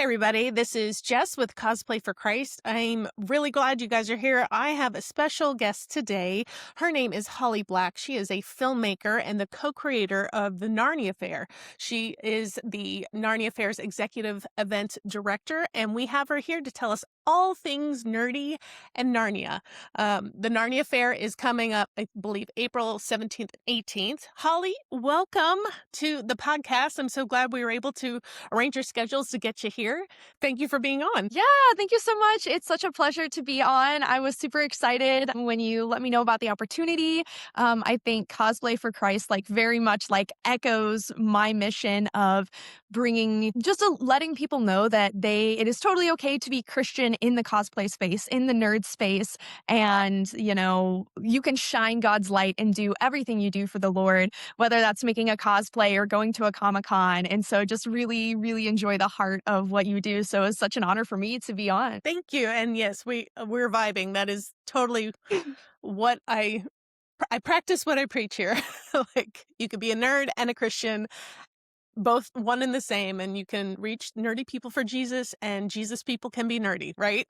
Everybody, this is Jess with Cosplay for Christ. I'm really glad you guys are here. I have a special guest today. Her name is Holly Black. She is a filmmaker and the co-creator of the Narnia Fair. She is the Narnia Fair's executive event director, and we have her here to tell us all things nerdy and Narnia. The Narnia Fair is coming up, I believe, April 17th and 18th. Holly, welcome to the podcast. I'm so glad we were able to arrange your schedules to get you here. Thank you for being on. Yeah, thank you so much. It's such a pleasure to be on. I was super excited when you let me know about the opportunity. I think Cosplay for Christ very much echoes my mission of bringing letting people know that it is totally okay to be Christian in the cosplay space, in the nerd space, and you can shine God's light and do everything you do for the Lord, whether that's making a cosplay or going to a Comic-Con. And so just really, really enjoy the heart of what you do. So it's such an honor for me to be on. Thank you. And yes, we're vibing. That is totally what I practice what I preach here. Like you could be a nerd and a Christian, both one and the same, and you can reach nerdy people for Jesus and Jesus people can be nerdy, right?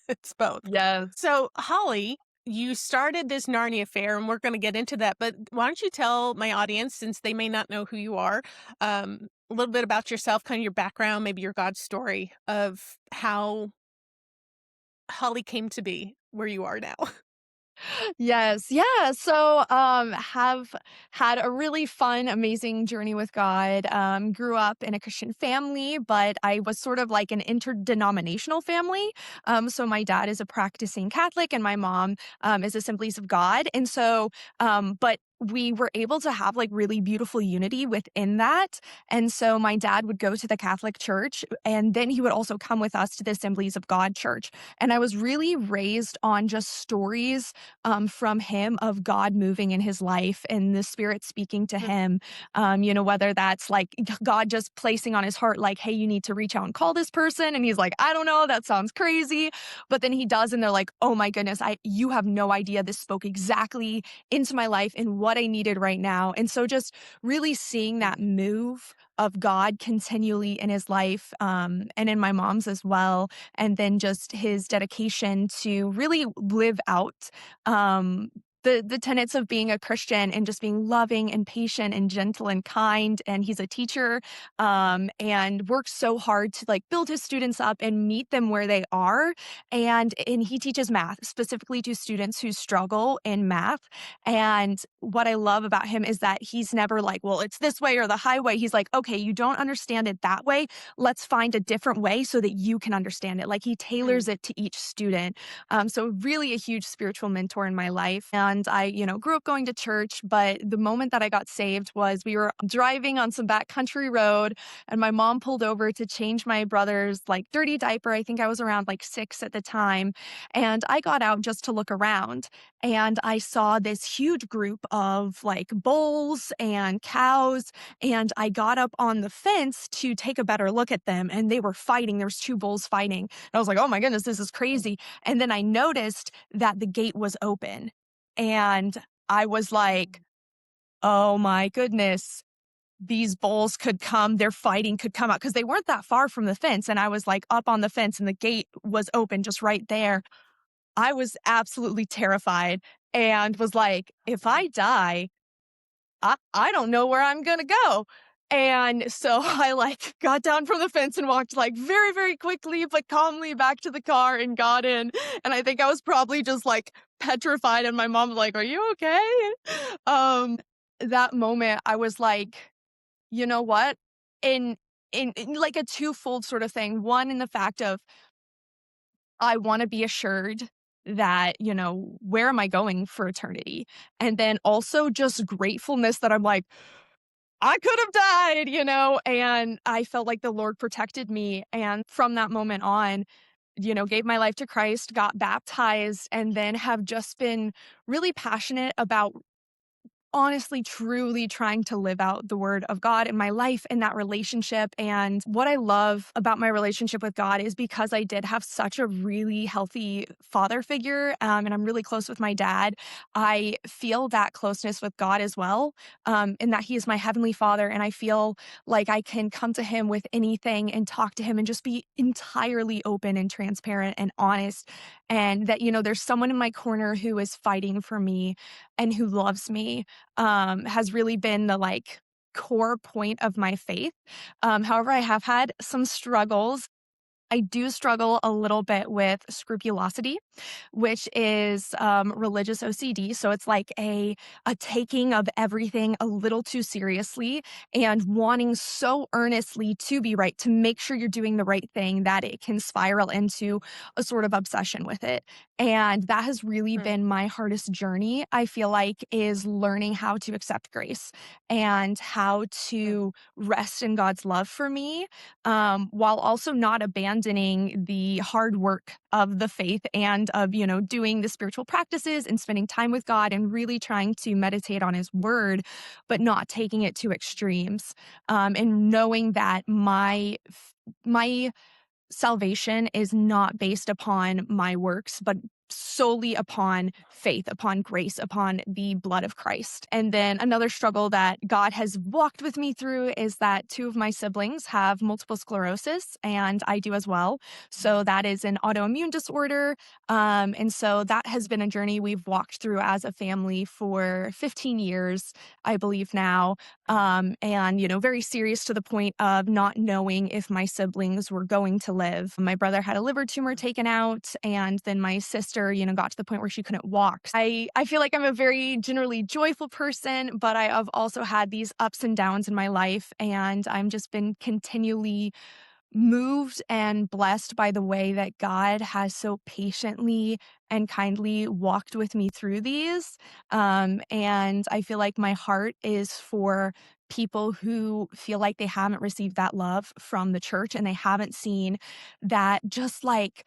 It's both. Yes. So, Holly, you started this Narnia Fair, and we're going to get into that. But why don't you tell my audience, since they may not know who you are, a little bit about yourself, kind of your background, maybe your God story of how Holly came to be where you are now. Yes. Yeah. So, have had a really fun, amazing journey with God. Grew up in a Christian family, but I was sort of like an interdenominational family. So my dad is a practicing Catholic and my mom, is Assemblies of God. And so, but we were able to have really beautiful unity within that. And so my dad would go to the Catholic church and then he would also come with us to the Assemblies of God church. And I was really raised on just stories from him of God moving in his life and the Spirit speaking to Mm. him. Whether that's God just placing on his heart, hey, you need to reach out and call this person. And he's like, I don't know, that sounds crazy. But then he does, and they're like, oh my goodness, you have no idea. This spoke exactly into my life and what I needed right now. And so just really seeing that move of God continually in his life, and in my mom's as well. And then just his dedication to really live out the tenets of being a Christian and just being loving and patient and gentle and kind. And he's a teacher, and works so hard to build his students up and meet them where they are. And he teaches math specifically to students who struggle in math. And what I love about him is that he's never like, well, it's this way or the highway. He's like, okay, you don't understand it that way. Let's find a different way so that you can understand it. He Mm. tailors it to each student. So really a huge spiritual mentor in my life. And I, grew up going to church, but the moment that I got saved was we were driving on some backcountry road and my mom pulled over to change my brother's dirty diaper. I think I was around 6 at the time. And I got out just to look around and I saw this huge group of bulls and cows. And I got up on the fence to take a better look at them and they were fighting. There was two bulls fighting. And I was like, oh my goodness, this is crazy. And then I noticed that the gate was open. And I was like, oh my goodness, these bulls could come, their fighting could come out because they weren't that far from the fence. And I was up on the fence and the gate was open just right there. I was absolutely terrified and was like, if I die, I don't know where I'm gonna go. And so I got down from the fence and walked very, very quickly but calmly back to the car and got in. And I think I was probably just petrified and my mom was like, "Are you okay?" Um that moment I was like, "You know what?" In in a twofold sort of thing. One in the fact of I want to be assured that, where am I going for eternity? And then also just gratefulness that I'm like, I could have died, and I felt like the Lord protected me. And from that moment on, gave my life to Christ, got baptized, and then have just been really passionate about honestly, truly trying to live out the word of God in my life in that relationship. And what I love about my relationship with God is because I did have such a really healthy father figure, and I'm really close with my dad. I feel that closeness with God as well, in that He is my heavenly Father, and I feel like I can come to Him with anything and talk to Him and just be entirely open and transparent and honest. And that, there's someone in my corner who is fighting for me and who loves me, has really been the like core point of my faith. However, I have had some struggles. I do struggle a little bit with scrupulosity, which is religious OCD. So it's like a taking of everything a little too seriously and wanting so earnestly to be right, to make sure you're doing the right thing, that it can spiral into a sort of obsession with it. And that has really Mm, been my hardest journey, I feel like, is learning how to accept grace and how mm, to rest in God's love for me, while also not abandoning the hard work of the faith and of, doing the spiritual practices and spending time with God and really trying to meditate on His word, but not taking it to extremes. And knowing that my salvation is not based upon my works, but solely upon faith, upon grace, upon the blood of Christ. And then another struggle that God has walked with me through is that two of my siblings have multiple sclerosis, and I do as well. So that is an autoimmune disorder. And so that has been a journey we've walked through as a family for 15 years, I believe now. And, very serious to the point of not knowing if my siblings were going to live. My brother had a liver tumor taken out, and then my sister, got to the point where she couldn't walk. I feel like I'm a very generally joyful person, but I have also had these ups and downs in my life, and I'm just been continually moved and blessed by the way that God has so patiently and kindly walked with me through these. And I feel like my heart is for people who feel like they haven't received that love from the church and they haven't seen that just like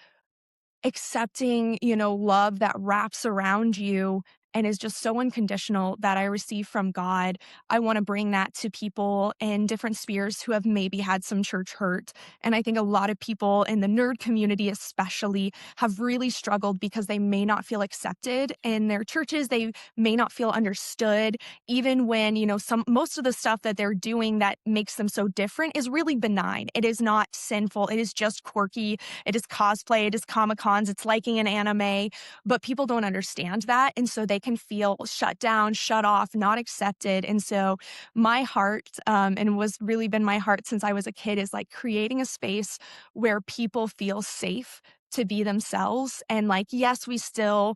accepting, love that wraps around you and is just so unconditional that I receive from God. I want to bring that to people in different spheres who have maybe had some church hurt. And I think a lot of people in the nerd community, especially, have really struggled because they may not feel accepted in their churches. They may not feel understood, even when, most of the stuff that they're doing that makes them so different is really benign. It is not sinful. It is just quirky. It is cosplay, it is Comic Cons, it's liking an anime, but people don't understand that. And so they can feel shut down, shut off, not accepted. And so my heart, and was really been my heart since I was a kid, is like creating a space where people feel safe to be themselves. And like, yes, we still,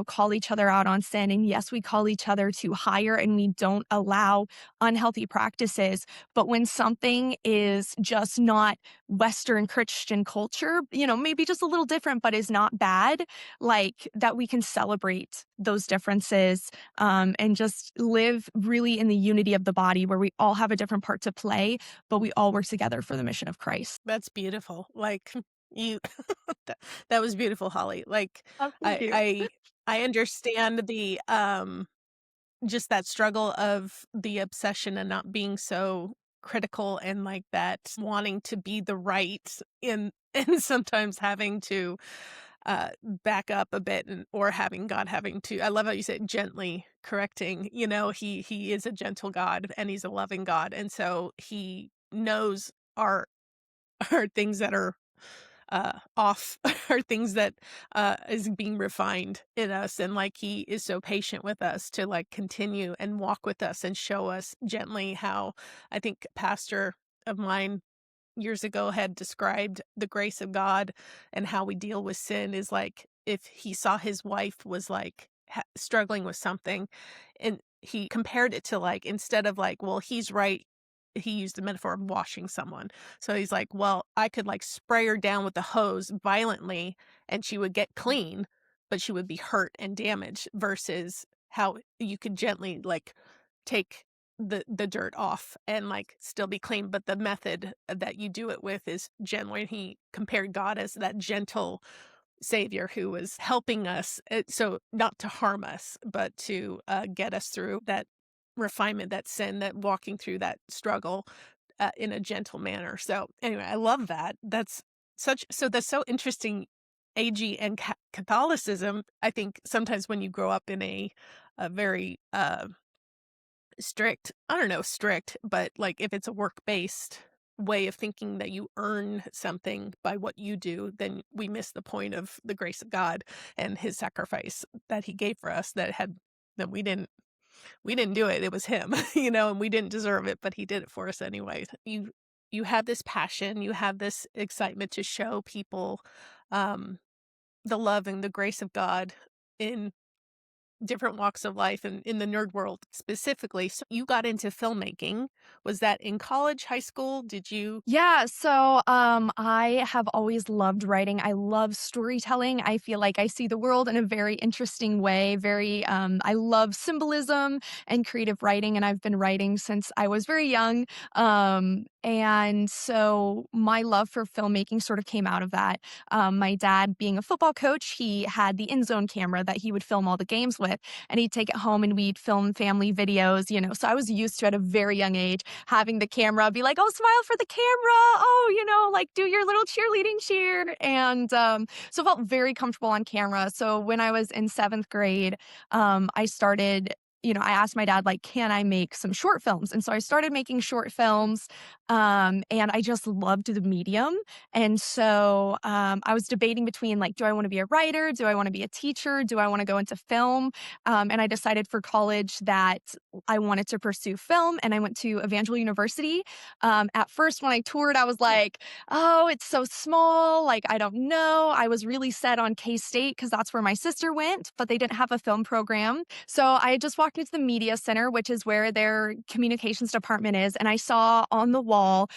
call each other out on sin. And yes, we call each other to higher and we don't allow unhealthy practices. But when something is just not Western Christian culture, maybe just a little different, but is not bad, like that we can celebrate those differences, and just live really in the unity of the body where we all have a different part to play, but we all work together for the mission of Christ. that's beautiful. Like, you that that was beautiful, Holly. Like, Oh, thank I you. I I understand just that struggle of the obsession and not being so critical and like that wanting to be the right in and sometimes having to back up a bit or having God having to I love how you said gently correcting, he is a gentle God and he's a loving God. And so he knows our are things that are off are things that is being refined in us, and like he is so patient with us to like continue and walk with us and show us gently how I think pastor of mine years ago had described the grace of God and how we deal with sin is like if he saw his wife was like struggling with something and he compared it to like instead of like well he's right, he used the metaphor of washing someone. So he's like, well, I could like spray her down with the hose violently and she would get clean, but she would be hurt and damaged versus how you could gently like take the dirt off and like still be clean, but the method that you do it with is gently. He compared God as that gentle savior who was helping us, so not to harm us but to get us through that refinement, that sin, that walking through that struggle, in a gentle manner. So, anyway, I love that. That's so interesting. AG and Catholicism, I think sometimes when you grow up in a very, strict, I don't know, strict, but, like, if it's a work-based way of thinking that you earn something by what you do, then we miss the point of the grace of God and his sacrifice that he gave for us, that we didn't do it, it was him, and we didn't deserve it, but he did it for us anyway. You have this passion, you have this excitement to show people, um, the love and the grace of God in different walks of life and in the nerd world specifically. So you got into filmmaking. Was that in college, high school? Did you Yeah, so I have always loved writing. I love storytelling. I feel like I see the world in a very interesting way. I love symbolism and creative writing, and I've been writing since I was very young. And so my love for filmmaking sort of came out of that. My dad, being a football coach, he had the in zone camera that he would film all the games with, and he'd take it home and we'd film family videos. So I was used to at a very young age having the camera be like, "Oh, smile for the camera. Oh, like do your little cheerleading cheer." And so I felt very comfortable on camera. So when I was in seventh grade, I started. I asked my dad, like, can I make some short films? And so I started making short films, and I just loved the medium. And so I was debating between, like, do I want to be a writer? Do I want to be a teacher? Do I want to go into film? And I decided for college that I wanted to pursue film, and I went to Evangel University. At first, when I toured, I was like, "Oh, it's so small. Like, I don't know." I was really set on K State because that's where my sister went, but they didn't have a film program. So I just walked into the media center, which is where their communications department is, and I saw on the wall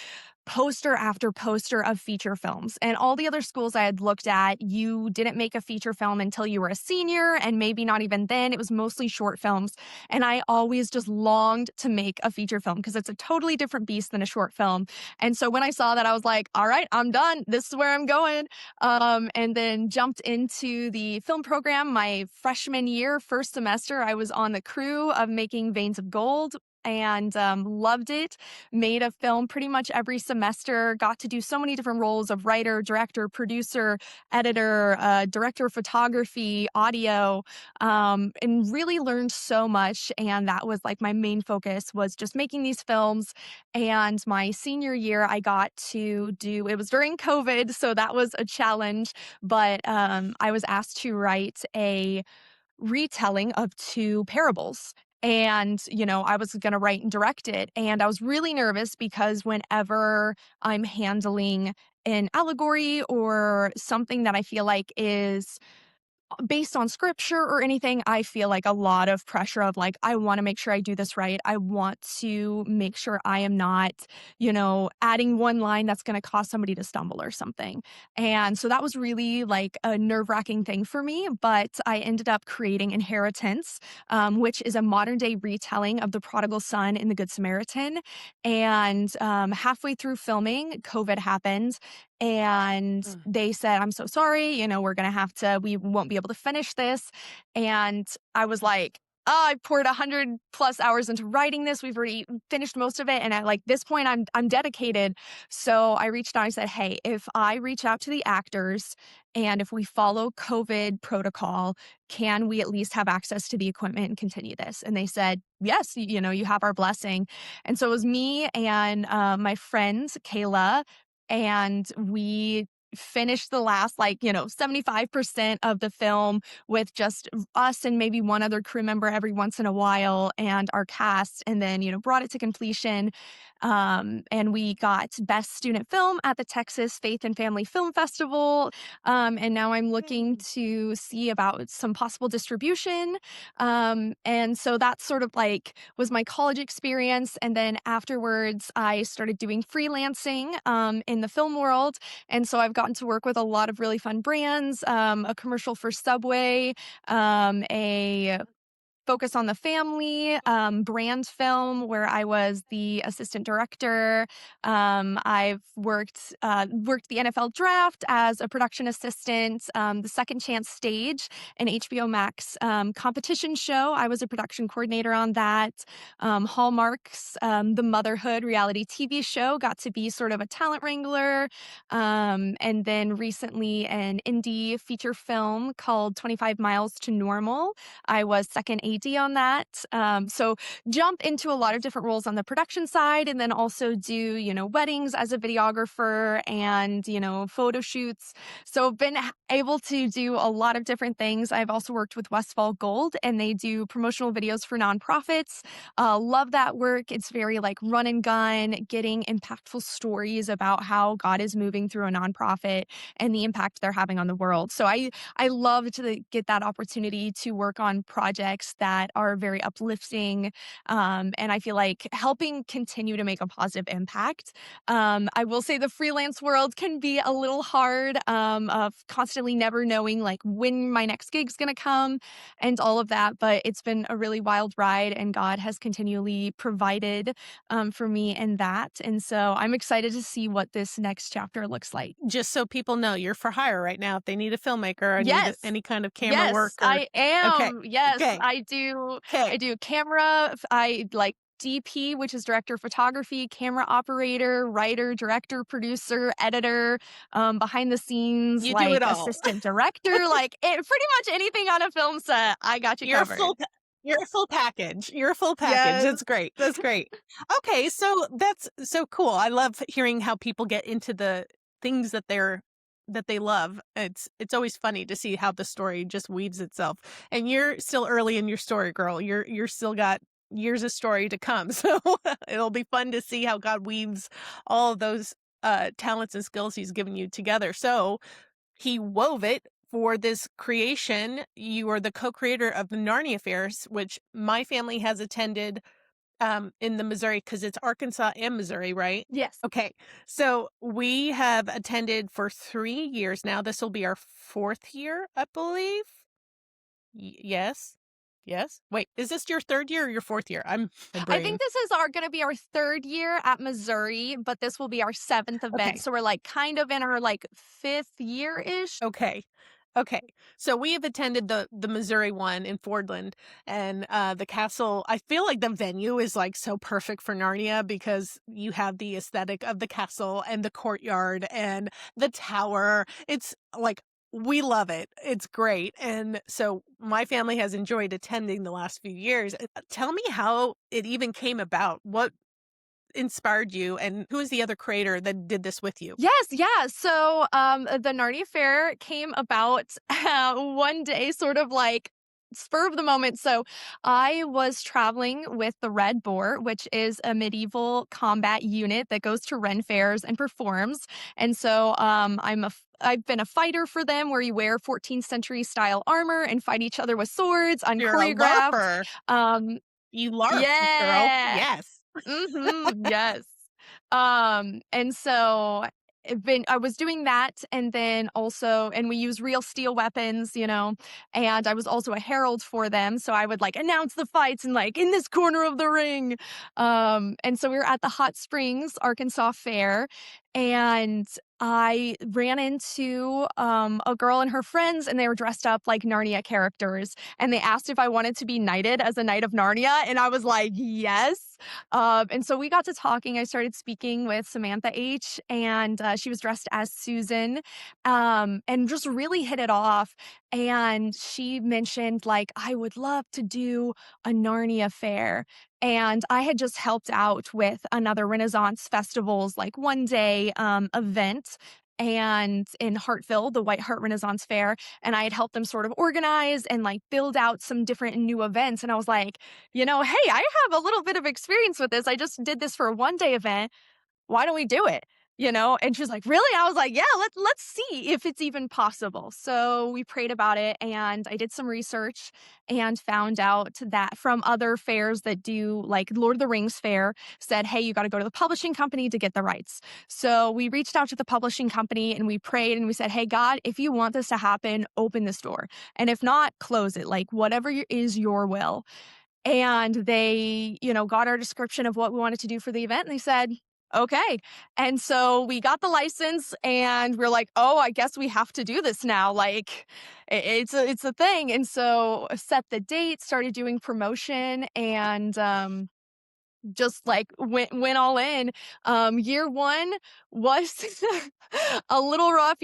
poster after poster of feature films. And all the other schools I had looked at, you didn't make a feature film until you were a senior, and maybe not even then. It was mostly short films. And I always just longed to make a feature film because it's a totally different beast than a short film. And so when I saw that, I was like, all right, I'm done. This is where I'm going. And then jumped into the film program my freshman year, first semester. I was on the crew of making Veins of Gold and loved it. Made a film pretty much every semester, got to do so many different roles of writer, director, producer, editor, director of photography, audio, and really learned so much. And that was like my main focus, was just making these films. And my senior year, I got to do, it was during COVID, so that was a challenge, but I was asked to write a retelling of 2 parables. And, I was gonna write and direct it, and I was really nervous because whenever I'm handling an allegory or something that I feel like is based on scripture or anything, I feel like a lot of pressure of like, I want to make sure I do this right. I want to make sure I am not, adding one line that's going to cause somebody to stumble or something. And so that was really like a nerve wracking thing for me. But I ended up creating Inheritance, which is a modern day retelling of the prodigal son in the Good Samaritan. And halfway through filming, COVID happened, and Mm. they said, "I'm so sorry, we're gonna have to we won't be able to finish this." And I was like, "Oh, I poured 100 plus hours into writing this. We've already finished most of it, and at like this point I'm dedicated." So I reached out, I said, "Hey, if I reach out to the actors and if we follow COVID protocol, can we at least have access to the equipment and continue this?" And they said, "Yes, you have our blessing." And so it was me and my friend Kayla, and we finished the last, like, 75% of the film with just us and maybe one other crew member every once in a while and our cast, and then, brought it to completion. And we got Best Student Film at the Texas Faith and Family Film Festival. And now I'm looking Mm. to see about some possible distribution. And so that's sort of like was my college experience. And then afterwards, I started doing freelancing in the film world. And so I've gotten to work with a lot of really fun brands, a commercial for Subway, a Focus on the Family, brand film where I was the assistant director. I've worked the NFL draft as a production assistant, the Second Chance Stage, an HBO Max competition show. I was a production coordinator on that. Hallmark's The Motherhood reality TV show, got to be sort of a talent wrangler. And then recently, an indie feature film called 25 Miles to Normal. I was second AD on that. So jump into a lot of different roles on the production side and then also do, weddings as a videographer and, photo shoots. So I've been able to do a lot of different things. I've also worked with Westfall Gold and they do promotional videos for nonprofits. Love that work. It's very like run and gun, getting impactful stories about how God is moving through a nonprofit and the impact they're having on the world. So I love to get that opportunity to work on projects that are very uplifting, and I feel like helping continue to make a positive impact. I will say the freelance world can be a little hard, of constantly never knowing like when my next gig's gonna come and all of that, but it's been a really wild ride, and God has continually provided for me in that. And so I'm excited to see what this next chapter looks like. Just so people know, you're for hire right now if they need a filmmaker or need Yes. any kind of camera Yes, work or I okay. am. Yes, Okay. I Okay. do camera, I like DP, which is director of photography, camera operator, writer, director, producer, editor, behind the scenes, You do it like all. assistant director, like pretty much anything on a film set, I got you You're a covered. full pa you're a full package. You're a full package. Yes. That's great. That's great. Okay, so that's so cool. I love hearing how people get into the things that they love. It's always funny to see how the story just weaves itself. And you're still early in your story, girl. You're still got years of story to come. So it'll be fun to see how God weaves all of those talents and skills he's given you together. So he wove it for this creation. You are the co-creator of the Narnia Fairs, which my family has attended in the Missouri because it's Arkansas and Missouri, right? Yes. Okay. So we have attended for 3 years now. This will be our fourth year, I believe. Yes. Yes. Wait, is this your third year or your fourth year? My I think brain. this is gonna be our 3rd year at Missouri, but this will be our 7th event, Okay. so we're, like, kind of in our, like, 5th year-ish. Okay. Okay. So we have attended the Missouri one in Fordland and the castle. I feel like the venue is like so perfect for Narnia because you have the aesthetic of the castle and the courtyard and the tower. It's like we love it. It's great. And so my family has enjoyed attending the last few years. Tell me how it even came about. What inspired you and who is the other creator that did this with you? Yes, yeah. So, the Narnia Fair came about one day, sort of like spur of the moment. So, I was traveling with the Red Boar, which is a medieval combat unit that goes to Ren fairs and performs. And so, I've been a fighter for them, where you wear 14th century style armor and fight each other with swords, You're a unchoreographed. LARPer. Um, You LARP, girl. yeah. Yes. Yes. And so I was doing that and then also and we use real steel weapons, and I was also a herald for them. So I would like announce the fights and like in this corner of the ring. And so we were at the Hot Springs, Arkansas Fair, and I ran into a girl and her friends, and they were dressed up like Narnia characters. And they asked if I wanted to be knighted as a knight of Narnia. And I was like, yes. And so we got to talking. I started speaking with Samantha H., and she was dressed as Susan, and just really hit it off. And she mentioned, like, I would love to do a Narnia Fair. And I had just helped out with another Renaissance Festivals, like one day event and in Hartville, the White Hart Renaissance Fair, and I had helped them sort of organize and like build out some different new events. And I was like, hey, I have a little bit of experience with this. I just did this for a one day event. Why don't we do it? And she's like, "Really?" I was like, "Yeah, let's see if it's even possible." So we prayed about it, and I did some research and found out that from other fairs that do like Lord of the Rings fair said, "Hey, you got to go to the publishing company to get the rights." So we reached out to the publishing company and we prayed and we said, "Hey God, if you want this to happen, open this door. And if not, close it. Like whatever is your will." And they, got our description of what we wanted to do for the event, and they said, "Okay." And so we got the license and we're like, "Oh, I guess we have to do this now." Like it's a thing. And so set the date, started doing promotion and just like went all in. Year 1 was a little rough,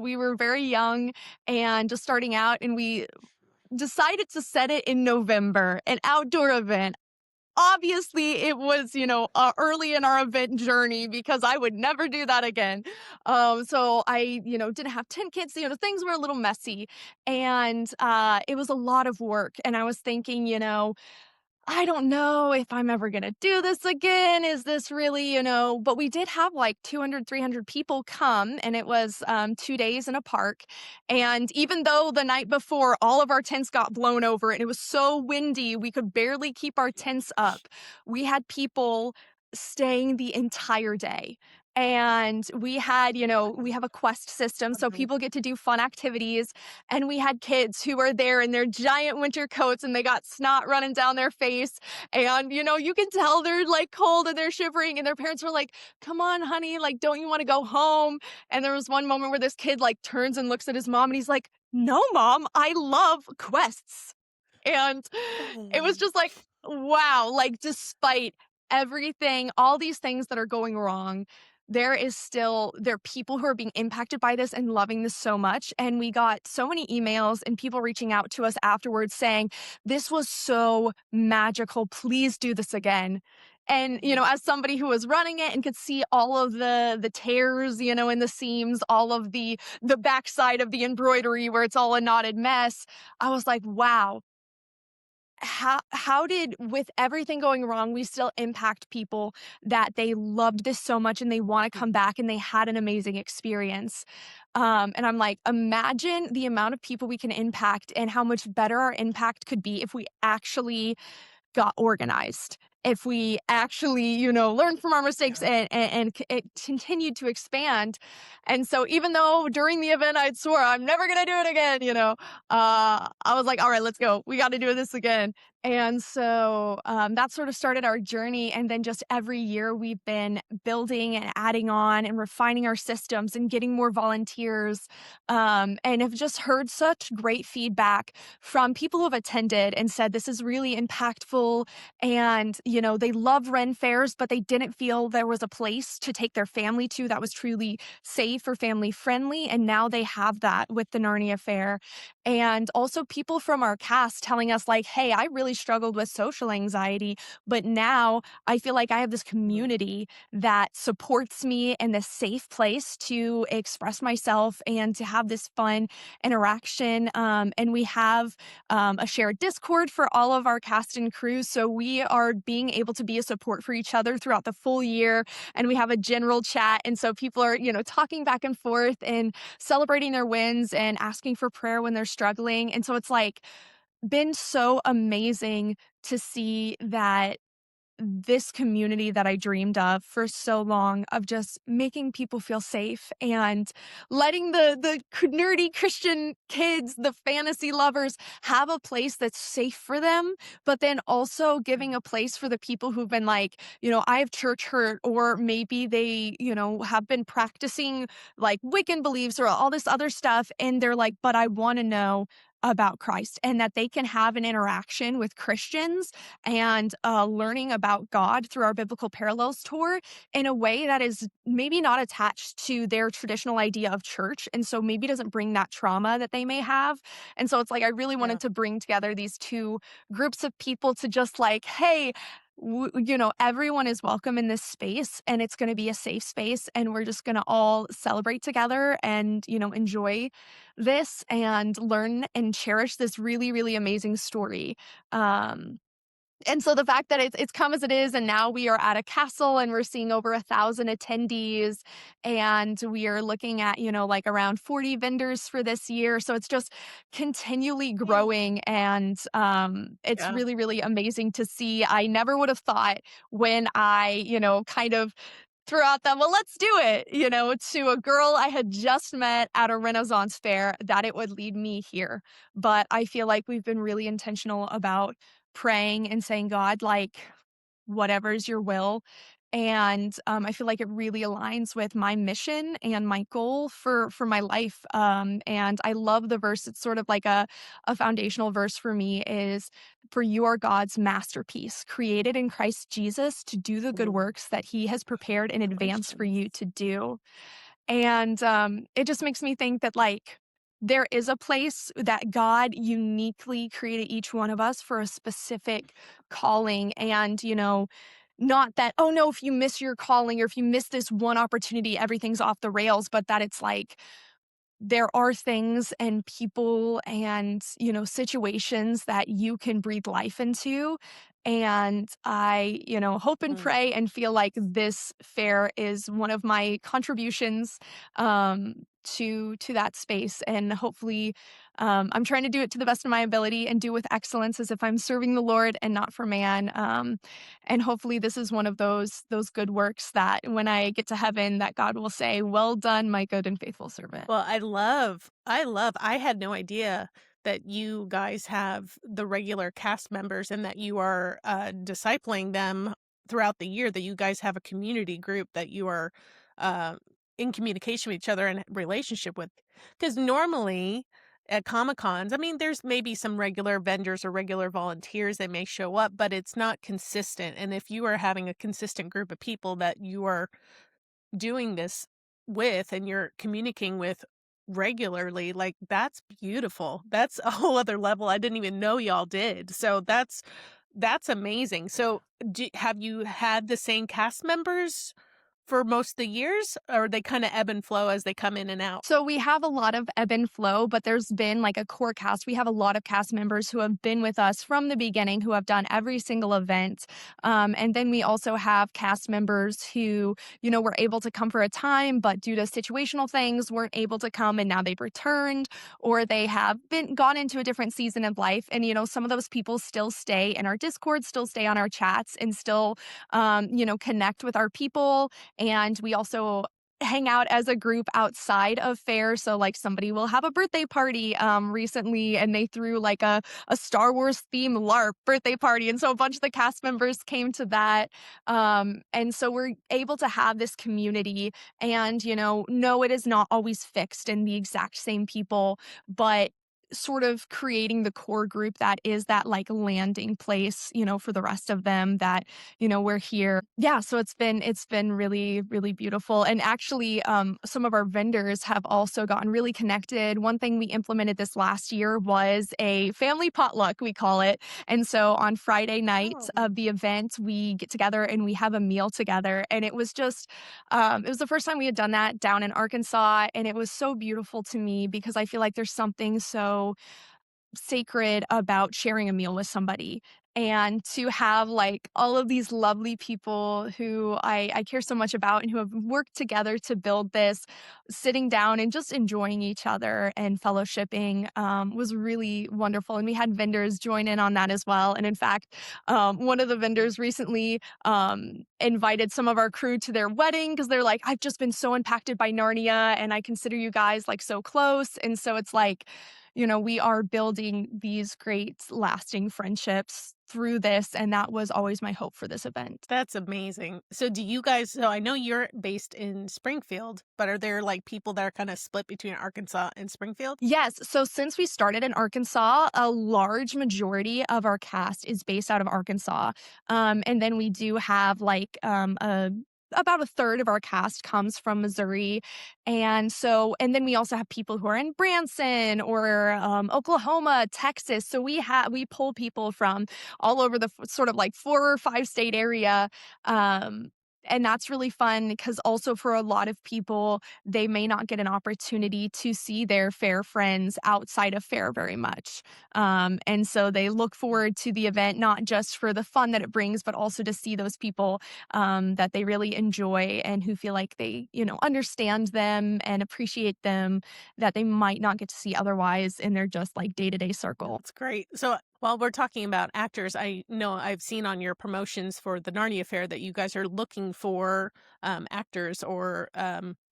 we were very young and just starting out, and we decided to set it in November, an outdoor event. Obviously, it was, early in our event journey because I would never do that again. So I, didn't have 10 kids, things were a little messy and it was a lot of work. And I was thinking, I don't know if I'm ever gonna do this again. Is this really, but we did have like 200, 300 people come, and it was 2 days in a park. And even though the night before all of our tents got blown over and it was so windy, we could barely keep our tents up, we had people staying the entire day. And we had, we have a quest system, so people get to do fun activities. And we had kids who were there in their giant winter coats and they got snot running down their face. And, you can tell they're like cold and they're shivering. And their parents were like, "Come on, honey, like, don't you want to go home?" And there was one moment where this kid like turns and looks at his mom and he's like, "No, mom, I love quests." And it was Oh. just like, wow, like despite everything, all these things that are going wrong, there are people who are being impacted by this and loving this so much. And we got so many emails and people reaching out to us afterwards saying, "This was so magical. Please do this again." And, as somebody who was running it and could see all of the tears, in the seams, all of the backside of the embroidery where it's all a knotted mess, I was like, wow, how did, with everything going wrong, we still impact people that they loved this so much and they want to come back and they had an amazing experience. And I'm like, imagine the amount of people we can impact and how much better our impact could be if we actually got organized. If we actually, learned from our mistakes Yeah. and it continued to expand. And so even though during the event I'd swore I'm never gonna do it again, I was like, all right, let's go. We got to do this again. And so that sort of started our journey. And then just every year we've been building and adding on and refining our systems and getting more volunteers. And have just heard such great feedback from people who have attended and said this is really impactful. And, they love Ren fairs, but they didn't feel there was a place to take their family to that was truly safe or family friendly. And now they have that with the Narnia Fair. And also people from our cast telling us, like, "Hey, I really struggled with social anxiety, but now I feel like I have this Mhm. community that supports me in this safe place to express myself and to have this fun interaction." And we have a shared Discord for all of our cast and crew. So we are being able to be a support for each other throughout the full year. And we have a general chat. And so people are, talking back and forth and celebrating their wins and asking for prayer when they're struggling. And so it's like been so amazing to see that this community that I dreamed of for so long, of just making people feel safe and letting the nerdy Christian kids, the fantasy lovers, have a place that's safe for them, but then also Yeah. giving a place for the people who've been like, I have church hurt, or maybe they, have been practicing like Wiccan beliefs or all this other stuff, and they're like, "But I want to know about Christ," and that they can have an interaction with Christians and learning about God through our Biblical Parallels tour in a way that is maybe not attached to their traditional idea of church. And so maybe doesn't bring that trauma that they may have. And so it's like, I really Yeah. wanted to bring together these two groups of people to just like, hey, everyone is welcome in this space and it's going to be a safe space. And we're just going to all celebrate together and, enjoy this and learn and cherish this really, really amazing story. Um, And so the fact that it's come as it is, and now we are at a castle and we're seeing over 1,000 attendees, and we are looking at, like around 40 vendors for this year. So it's just continually Mm. growing, and it's Yeah. really, really amazing to see. I never would have thought when I, kind of threw out that, well, let's do it, to a girl I had just met at a Renaissance fair, that it would lead me here. But I feel like we've been really intentional about praying and saying, God, like, whatever's your will. And I feel like it really aligns with my mission and my goal for my life. And I love the verse. It's sort of like a foundational verse for me is, for you are God's masterpiece, created in Christ Jesus to do the good Ooh, works that he has prepared in advance for congratulations. you to do. And, it just makes me think that, like, there is a place that God uniquely created each one of us for a specific calling, and, not that, "Oh, no, if you miss your calling or if you miss this one opportunity, everything's off the rails," but that it's like, there are things and people and, situations that you can breathe life into. And I, hope and Mm. pray and feel like this fair is one of my contributions um, to that space. And hopefully, I'm trying to do it to the best of my ability and do with excellence as if I'm serving the Lord and not for man. And hopefully, this is one of those good works that when I get to heaven, that God will say, "Well done, my good and faithful servant." Well, I had no idea that you guys have the regular cast members and that you are, discipling them throughout the year, that you guys have a community group that you are, uh, in communication with each other and relationship with. Because normally at Comic Cons, I mean, there's maybe some regular vendors or regular volunteers that may show up, but it's not consistent, and if you are having a consistent group of people that you are doing this with and you're communicating with regularly, like, that's beautiful. That's a whole other level I didn't even know y'all did. So that's amazing. So, have you had the same cast members for most of the years, or they kinda ebb and flow as they come in and out? So we have a lot of ebb and flow, but there's been like a core cast. We have a lot of cast members who have been with us from the beginning, who have done every single event. And then we also have cast members who, were able to come for a time, but due to situational things, weren't able to come and now they've returned, or they have been gone into a different season of life. And, some of those people still stay in our Discord, still stay on our chats, and still, connect with our people. And we also hang out as a group outside of fair. So like somebody will have a birthday party recently, and they threw like a Star Wars theme LARP birthday party. And so a bunch of the cast members came to that. And so we're able to have this community, and no, it is not always fixed in the exact same people, but sort of creating the core group that is that like landing place, for the rest of them, that we're here. Yeah, so it's been really, really beautiful. And actually, some of our vendors have also gotten really connected. One thing we implemented this last year was a family potluck, we call it. And so on Friday night Oh. of the event, we get together and we have a meal together. And it was just, it was the first time we had done that down in Arkansas. And it was so beautiful to me because I feel like there's something so sacred about sharing a meal with somebody, and to have like all of these lovely people who I care so much about and who have worked together to build this, sitting down and just enjoying each other and fellowshipping was really wonderful. And we had vendors join in on that as well. And in fact, one of the vendors recently invited some of our crew to their wedding because they're like, I've just been so impacted by Narnia and I consider you guys like so close. And so it's like, we are building these great lasting friendships through this, and that was always my hope for this event. That's amazing. So do you guys, so I know you're based in Springfield, but are there, like, people that are kinda split between Arkansas and Springfield? Yes, so since we started in Arkansas, a large majority of our cast is based out of Arkansas. And then we do have like about a third of our cast comes from Missouri. And then we also have people who are in Branson or Oklahoma, Texas. So we pull people from all over the sort of like 4 or 5 state area. Um And that's really fun because also for a lot of people, they may not get an opportunity to see their fair friends outside of fair very much. And so they look forward to the event, not just for the fun that it brings, but also to see those people that they really enjoy and who feel like they, understand them and appreciate them that they might not get to see otherwise in their just like day to day circle. That's great. So while we're talking about actors, I know I've seen on your promotions for the Narnia Fair that you guys are looking for actors or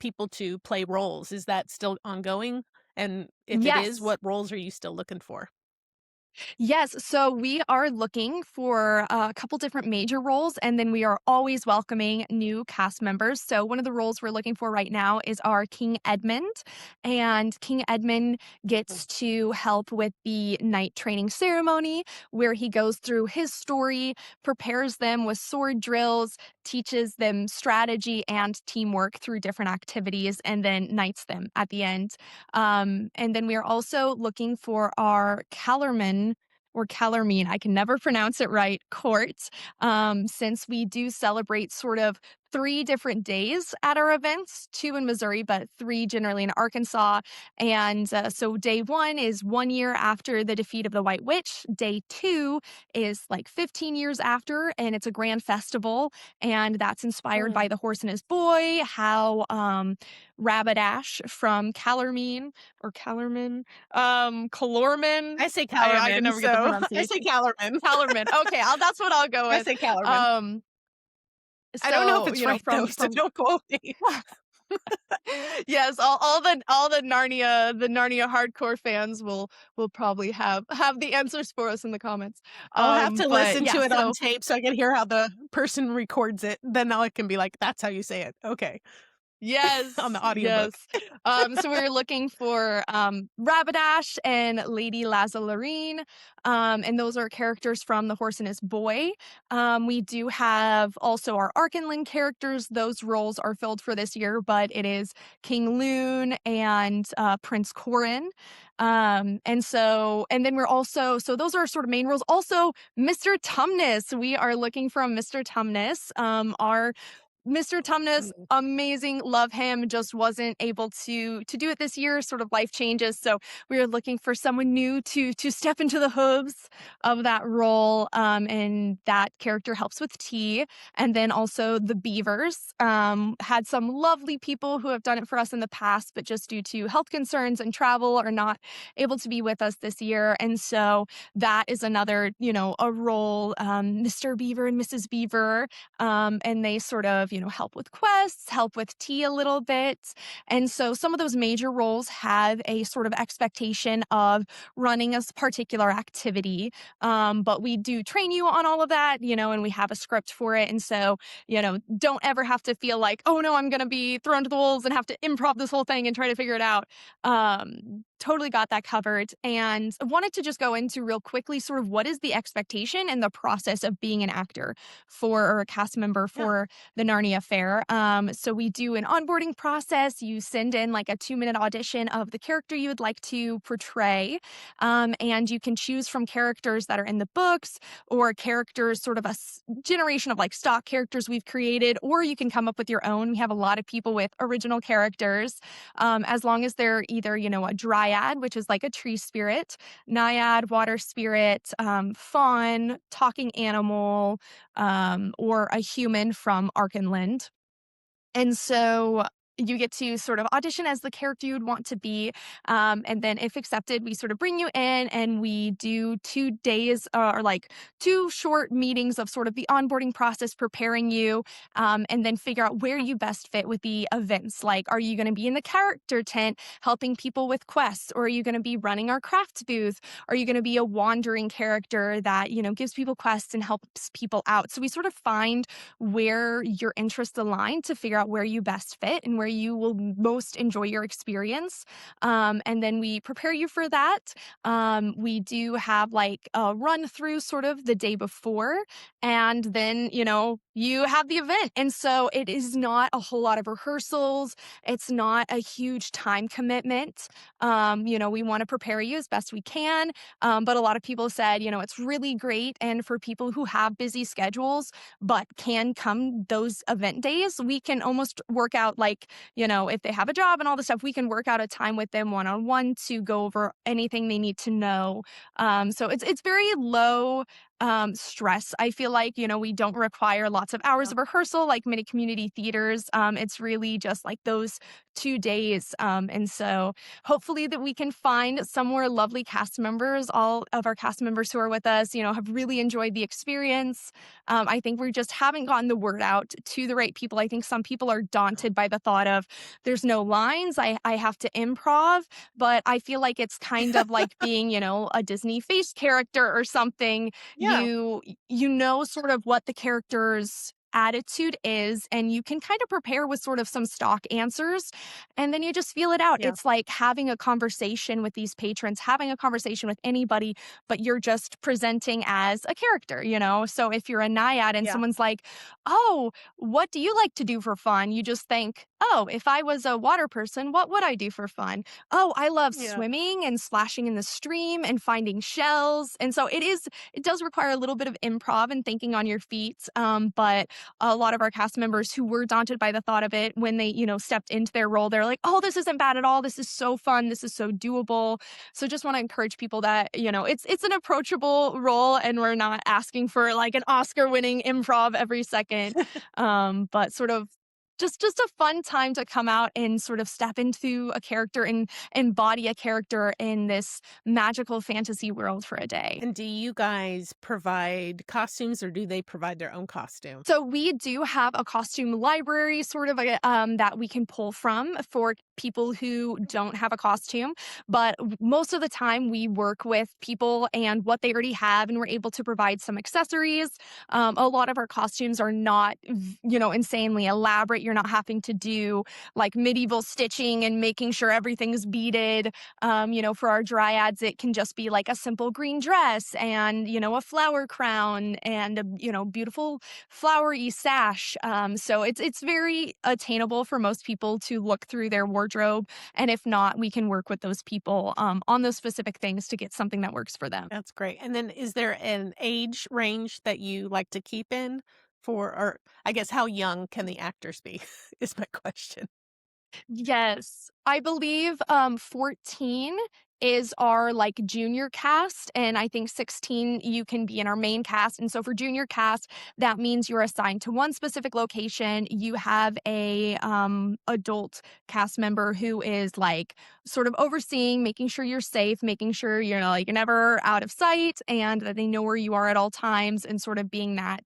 people to play roles. Is that still ongoing? And if it is, Yes. what roles are you still looking for? Yes, so we are looking for a couple different major roles, and then we are always welcoming new cast members. So one of the roles we're looking for right now is our King Edmund, and King Edmund gets to help with the night training ceremony where he goes through his story, prepares them with sword drills, teaches them strategy and teamwork through different activities, and then knights them at the end. And then we are also looking for our Calorman or Calormene, I can never pronounce it right, court, since we do celebrate sort of 3 different days at our events, 2 in Missouri, but 3 generally in Arkansas. And so day 1 is 1 year after the defeat of the White Witch. Day 2 is like 15 years after, and it's a grand festival. And that's inspired Mm. by The Horse and His Boy, how Rabbadash from Calormene or Calorman, Calorman, I say I can Calorman, never get the so I say pronunciation. Calorman. Calorman. Okay, that's what I'll go I with. say Calorman. Um, I don't know if so, it's right though, so from don't quote me. yes, all the Narnia hardcore fans will probably have the answers for us in the comments. I'll have to But listen yeah, to it on so tape so I can hear how the person records it. Then I can be like, "That's how you say it." Okay. On yes, the audiobook. yes. So we were looking for Rabbadash and Lady Lazalarine, and those are characters from The Horse and His Boy. We do have also our Arkenland characters. Those roles are filled for this year, but it is King Loon and Prince Corin. And then we're also, so those are sort of main roles. Also, Mr. Tumnus. We are looking for a Mr. Tumnus. Our Mr. Tumnus, Mm. amazing, love him, just wasn't able to do it this year, sort of life changes, so we were looking for someone new to step into the hooves of that role, and that character helps with tea, and then also the Beavers, had some lovely people who have done it for us in the past, but just due to health concerns and travel are not able to be with us this year, and so that is another, a role, Mr. Beaver and Mrs. Beaver, and they sort of, help with quests, help with tea a little bit. And so some of those major roles have a sort of expectation of running a particular activity. But we do train you on all of that, and we have a script for it. And so, don't ever have to feel like, oh no, I'm going to be thrown to the wolves and have to improv this whole thing and try to figure it out. Totally got that covered. And I wanted to just go into real quickly sort of what is the expectation and the process of being an actor for or a cast member Yeah. for the Narnia Fair. So we do an onboarding process. You send in like a 2-minute audition of the character you would like to portray. And you can choose from characters that are in the books or characters, sort of a generation of like stock characters we've created, or you can come up with your own. We have a lot of people with original characters, as long as they're either, a dryad, which is like a tree spirit, naiad, water spirit, fawn, talking animal, or a human from Arkenland. And so you get to sort of audition as the character you'd want to be. And then, if accepted, we sort of bring you in and we do 2 days or like 2 short meetings of sort of the onboarding process, preparing you, and then figure out where you best fit with the events. Like, are you going to be in the character tent helping people with quests? Or are you going to be running our crafts booth? Are you going to be a wandering character that, gives people quests and helps people out? So we sort of find where your interests align to figure out where you best fit and where where you will most enjoy your experience. And then we prepare you for that. We do have like a run through sort of the day before, and then, you have the event. And so it is not a whole lot of rehearsals. It's not a huge time commitment. We want to prepare you as best we can. But a lot of people said, it's really great. And for people who have busy schedules, but can come those event days, we can almost work out like, if they have a job and all the stuff, we can work out a time with them one on one to go over anything they need to know. So it's very low stress. I feel like, we don't require lots of hours of rehearsal like many community theaters. It's really just like those 2 days. And so hopefully that we can find some more lovely cast members. All of our cast members who are with us, have really enjoyed the experience. I think we just haven't gotten the word out to the right people. I think some people are daunted by the thought of there's no lines. I have to improv, but I feel like it's kind of like being, a Disney face character or something. Yeah. You know sort of what the character's attitude is, and you can kind of prepare with sort of some stock answers, and then you just feel it out. Yeah. It's like having a conversation with these patrons, having a conversation with anybody, but you're just presenting as a character. So if you're a naiad and Yeah. someone's like, "Oh, what do you like to do for fun?" You just think, "Oh, if I was a water person, what would I do for fun? Oh, I love Yeah. swimming and splashing in the stream and finding shells." And so it does require a little bit of improv and thinking on your feet. But a lot of our cast members who were daunted by the thought of it, when they, stepped into their role, they're like, "Oh, this isn't bad at all. This is so fun. This is so doable." So just want to encourage people that, it's an approachable role, and we're not asking for like an Oscar-winning improv every second. But sort of just a fun time to come out and sort of step into a character and embody a character in this magical fantasy world for a day. And do you guys provide costumes or do they provide their own costume? So we do have a costume library sort of that we can pull from for people who don't have a costume, but most of the time we work with people and what they already have, and we're able to provide some accessories. A lot of our costumes are not, insanely elaborate. You're not having to do like medieval stitching and making sure everything's beaded. For our dryads, it can just be like a simple green dress and, a flower crown and a, beautiful flowery sash. So it's very attainable for most people to look through their wardrobe, and if not, we can work with those people on those specific things to get something that works for them. That's great. And then is there an age range that you like to keep in for, or I guess how young can the actors be is my question. Yes. I believe, 14 is our, like, junior cast, and I think 16 you can be in our main cast, and so for junior cast, that means you're assigned to one specific location. You have a, adult cast member who is, like, sort of overseeing, making sure you're safe, making sure, like, you're never out of sight, and that they know where you are at all times, and sort of being that,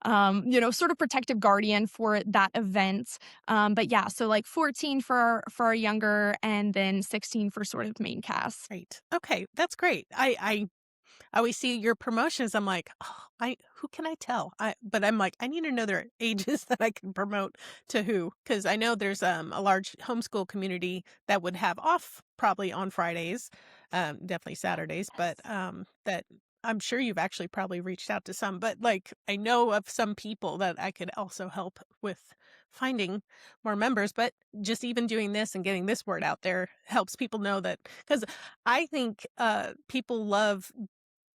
sort of protective guardian for that event. But yeah, so like 14 for our younger, and then 16 for sort of main cast. Right. Okay, that's great. I always see your promotions. I'm like, oh, I who can I tell? But I'm like, I need to know their ages that I can promote to who, because I know there's a large homeschool community that would have off probably on Fridays, definitely Saturdays, but that I'm sure you've actually probably reached out to some, but like I know of some people that I could also help with finding more members, but just even doing this and getting this word out there helps people know that, because I think people love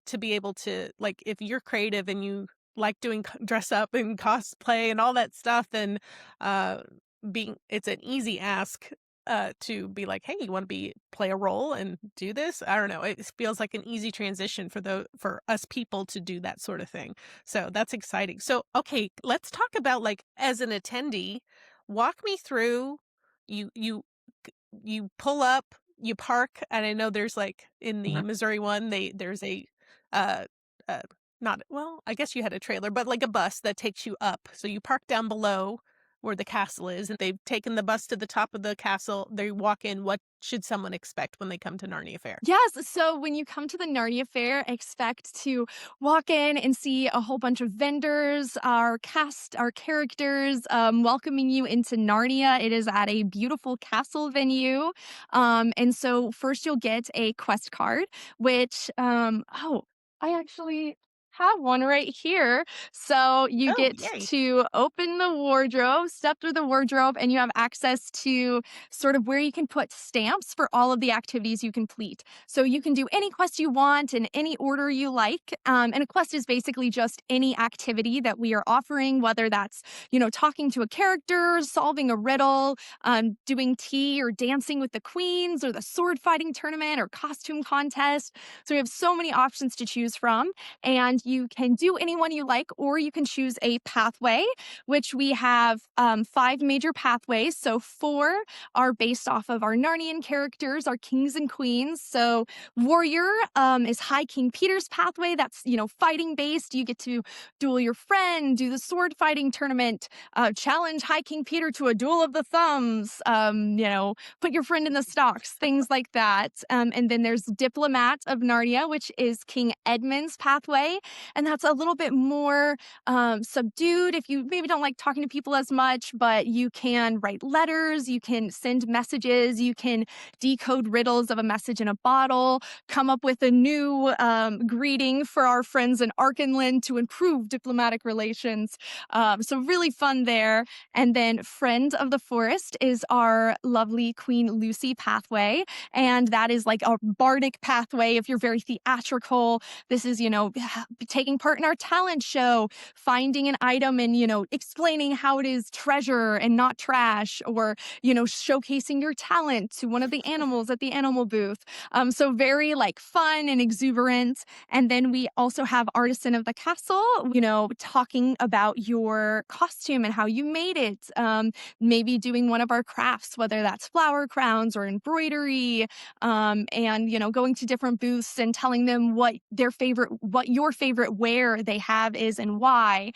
to be able to, like, if you're creative and you like doing dress up and cosplay and all that stuff, then uh being it's an easy ask to be like, hey, you want to be play a role and do this. I don't know, it feels like an easy transition for us people to do that sort of thing, so that's exciting. So okay, let's talk about, like, as an attendee, walk me through. You you you pull up, you park, and I know there's, like, in the Missouri one, there's a, uh, uh, not, well, I guess you had a trailer, but like a bus that takes you up. So you park down below where the castle is, and they've taken the bus to the top of the castle. They walk in. What should someone expect when they come to Narnia Fair? Yes, so when you come to the Narnia Fair, expect to walk in and see a whole bunch of vendors, our cast, our characters, welcoming you into Narnia. It is at a beautiful castle venue. And so first you'll get a quest card, which, I actually have one right here. So you Oh, get yay. to open the wardrobe, step through the wardrobe, and you have access to sort of where you can put stamps for all of the activities you complete. So you can do any quest you want in any order you like. And a quest is basically just any activity that we are offering, whether that's, talking to a character, solving a riddle, doing tea or dancing with the queens, or the sword fighting tournament or costume contest. So we have so many options to choose from, and you can do any one you like, or you can choose a pathway, which we have 5 major pathways. So 4 are based off of our Narnian characters, our kings and queens. So warrior is High King Peter's pathway. That's, fighting based. You get to duel your friend, do the sword fighting tournament, challenge High King Peter to a duel of the thumbs, put your friend in the stocks, things like that. And then there's Diplomat of Narnia, which is King Edmund's pathway. And that's a little bit more subdued if you maybe don't like talking to people as much, but you can write letters, you can send messages, you can decode riddles of a message in a bottle, come up with a new greeting for our friends in Arkenland to improve diplomatic relations. So really fun there. And then Friend of the Forest is our lovely Queen Lucy pathway. And that is like a bardic pathway if you're very theatrical. This is, taking part in our talent show, finding an item and, explaining how it is treasure and not trash, or, showcasing your talent to one of the animals at the animal booth. So very like fun and exuberant. And then we also have Artisan of the Castle, talking about your costume and how you made it. Maybe doing one of our crafts, whether that's flower crowns or embroidery, and going to different booths and telling them what your favorite wear they have is and why.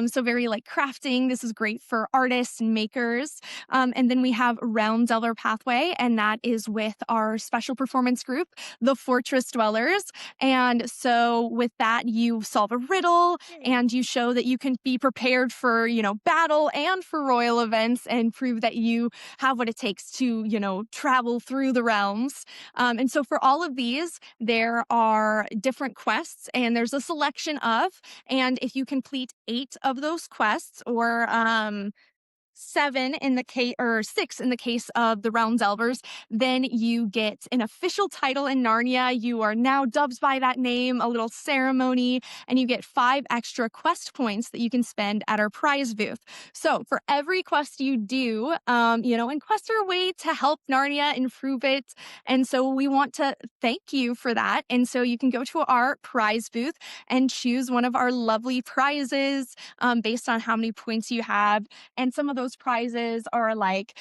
So very like crafting. This is great for artists and makers. And then we have Realm Delver Pathway, and that is with our special performance group, the Fortress Dwellers. And so with that, you solve a riddle Yay. and you show that you can be prepared for, battle and for royal events, and prove that you have what it takes to, travel through the realms. And so for all of these, there are different quests, and there's a selection of, and if you complete 8 of those quests, or 7 in the case, or 6 in the case of the Realm Delvers, then you get an official title in Narnia. You are now dubbed by that name, a little ceremony, and you get 5 extra quest points that you can spend at our prize booth. So for every quest you do, and quests are a way to help Narnia improve it. And so we want to thank you for that. And so you can go to our prize booth and choose one of our lovely prizes based on how many points you have. And some of those prizes are like,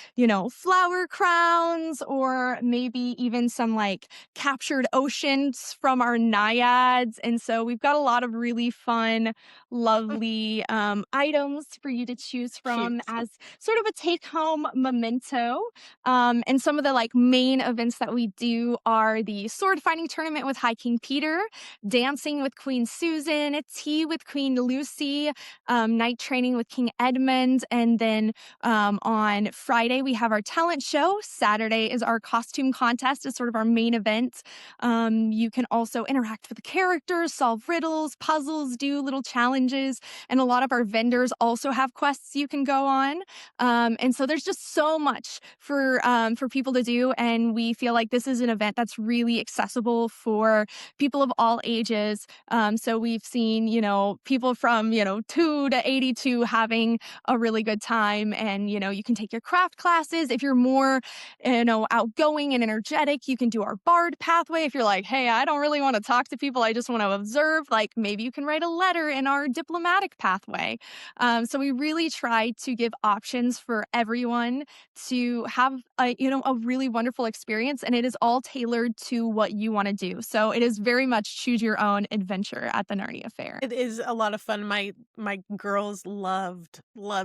flower crowns, or maybe even some like captured oceans from our naiads. And so we've got a lot of really fun, lovely items for you to choose from Cute. as sort of a take home memento. And some of the like main events that we do are the sword fighting tournament with High King Peter, dancing with Queen Susan, tea with Queen Lucy, night training with King Edmund, and then on Friday, we have our talent show. Saturday is our costume contest, is sort of our main event. You can also interact with the characters, solve riddles, puzzles, do little challenges, and a lot of our vendors also have quests you can go on. And so there's just so much for people to do, and we feel like this is an event that's really accessible for people of all ages. So we've seen, people from 2 to 82 having a really good time. And, you can take your craft classes. If you're more, outgoing and energetic, you can do our bard pathway. If you're like, hey, I don't really want to talk to people, I just want to observe, like maybe you can write a letter in our diplomatic pathway. So we really try to give options for everyone to have a really wonderful experience, and it is all tailored to what you want to do. So it is very much choose your own adventure at the Narnia Fair. It is a lot of fun. My girls loved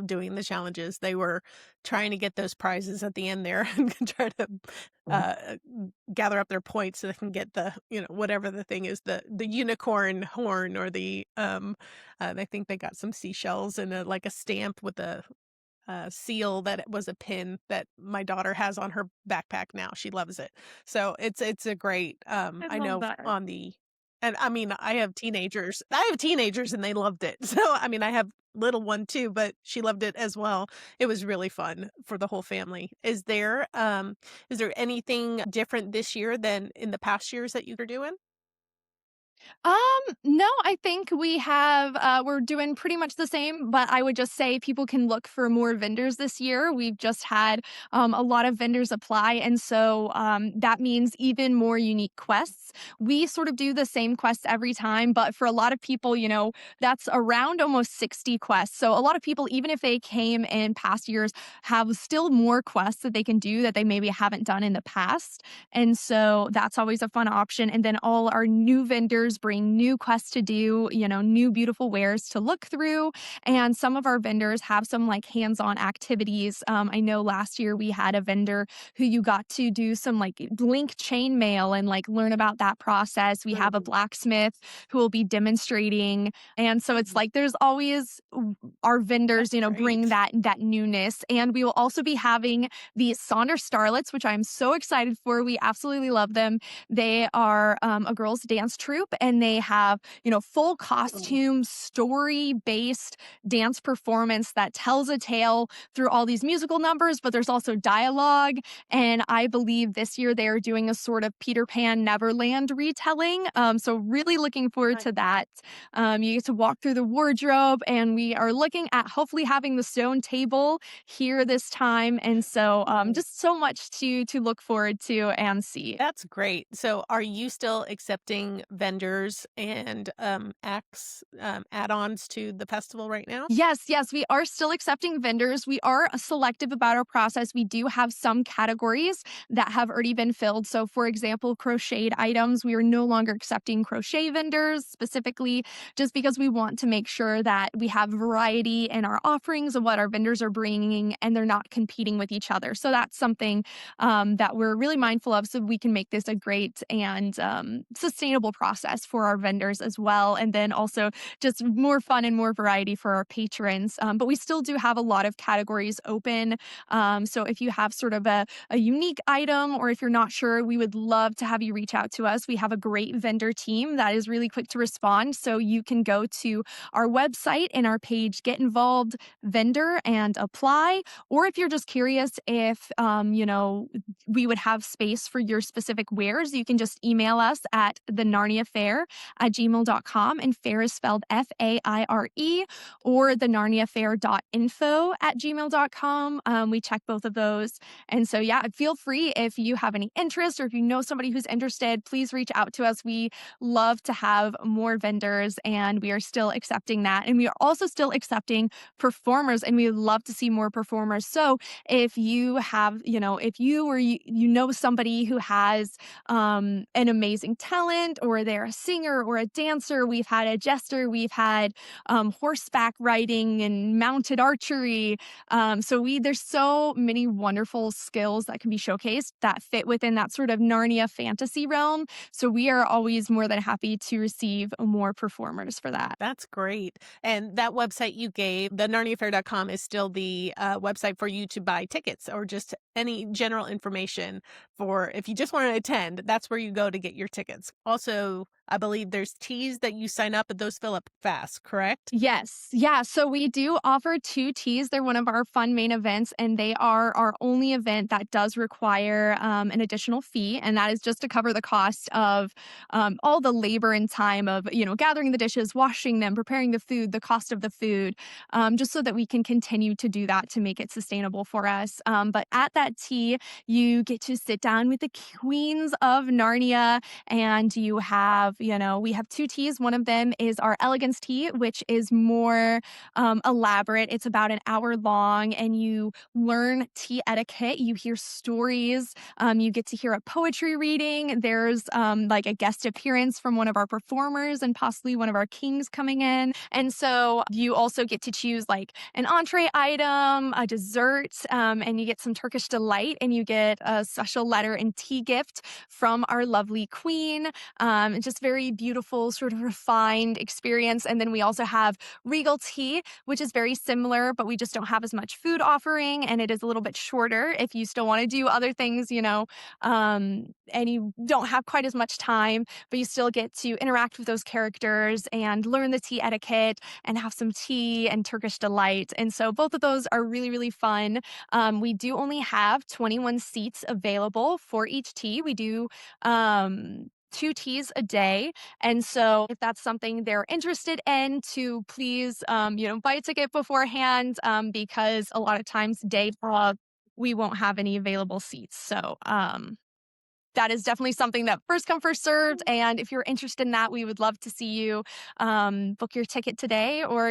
doing the challenges. as they were trying to get those prizes at the end there and try to uh, gather up their points so they can get the, whatever the thing is, the unicorn horn or I think they got some seashells and like a stamp with a seal that it was a pin that my daughter has on her backpack now. She loves it. So it's a great, I I love know that. on the and I mean, I have teenagers and they loved it. So, I mean, I have little one too, but she loved it as well. It was really fun for the whole family. Is there anything different this year than in the past years that you were doing? No, I think we're doing pretty much the same, but I would just say people can look for more vendors this year. We've just had a lot of vendors apply, and so that means even more unique quests. We sort of do the same quests every time, but for a lot of people, that's around almost 60 quests. So a lot of people, even if they came in past years, have still more quests that they can do that they maybe haven't done in the past. And so that's always a fun option. And then all our new vendors bring new quests to do, new beautiful wares to look through. And some of our vendors have some like hands on activities. I know last year we had a vendor who you got to do some like link chainmail and like learn about that process. We have a Mhm, blacksmith who will be demonstrating. And so it's mhm. like there's always our vendors, That's bring great. that newness. And we will also be having the Sonder Starlets, which I'm so excited for. We absolutely love them. They are a girls' dance troupe, and they have, full Oh, costume, story based dance performance that tells a tale through all these musical numbers, but there's also dialogue. And I believe this year they are doing a sort of Peter Pan Neverland retelling. So, really looking forward nice. to that. You get to walk through the wardrobe, and we are looking at hopefully having the stone table here this time. And so just so much to look forward to and see. That's great. So are you still accepting vendors and, acts, add-ons to the festival right now? Yes, yes, we are still accepting vendors. We are selective about our process. We do have some categories that have already been filled. So, for example, crocheted items, we are no longer accepting crochet vendors specifically, just because we want to make sure that we have variety in our offerings of what our vendors are bringing and they're not competing with each other. So, that's something that we're really mindful of so we can make this a great and sustainable process for our vendors as well. And then also just more fun and more variety for our patrons. But we still do have a lot of categories open. So if you have sort of a unique item, or if you're not sure, we would love to have you reach out to us. We have a great vendor team that is really quick to respond. So you can go to our website and our page, Get Involved Vendor, and apply. Or if you're just curious if, we would have space for your specific wares, you can just email us at the Narnia Fair at gmail.com. And fair is spelled FAIRE, or the narniafair.info at gmail.com. We check both of those. And so, yeah, feel free if you have any interest or if you know somebody who's interested, please reach out to us. We love to have more vendors, and we are still accepting that. And we are also still accepting performers, and we would love to see more performers. So if you have, if you or you know somebody who has an amazing talent, or they're a singer or a dancer. We've had a jester, we've had horseback riding and mounted archery. There's so many wonderful skills that can be showcased that fit within that sort of Narnia fantasy realm. So we are always more than happy to receive more performers for that. That's great. And that website you gave, the narniafair.com, is still the, website for you to buy tickets or just any general information for if you just wanna attend, that's where you go to get your tickets. Also, I believe there's teas that you sign up, but those fill up fast, correct? Yes. Yeah. So we do offer two teas. They're one of our fun main events, and they are our only event that does require an additional fee. And that is just to cover the cost of all the labor and time of, gathering the dishes, washing them, preparing the food, the cost of the food, just so that we can continue to do that to make it sustainable for us. But at that tea, you get to sit down with the queens of Narnia, and you have we have two teas. One of them is our elegance tea, which is more elaborate. It's about an hour long, and you learn tea etiquette. You hear stories. You get to hear a poetry reading. There's like a guest appearance from one of our performers and possibly one of our kings coming in. And so you also get to choose like an entree item, a dessert, and you get some Turkish delight, and you get a special letter and tea gift from our lovely queen. It's just very beautiful, sort of refined experience. And then we also have regal tea, which is very similar, but we just don't have as much food offering, and it is a little bit shorter if you still want to do other things, and you don't have quite as much time, but you still get to interact with those characters and learn the tea etiquette and have some tea and Turkish delight. And so both of those are really, really fun. We do only have 21 seats available for each tea. We do two teas a day. And so if that's something they're interested in, to please, buy a ticket beforehand, because a lot of times day of, we won't have any available seats. So, that is definitely something that first come, first served. And if you're interested in that, we would love to see you book your ticket today, or,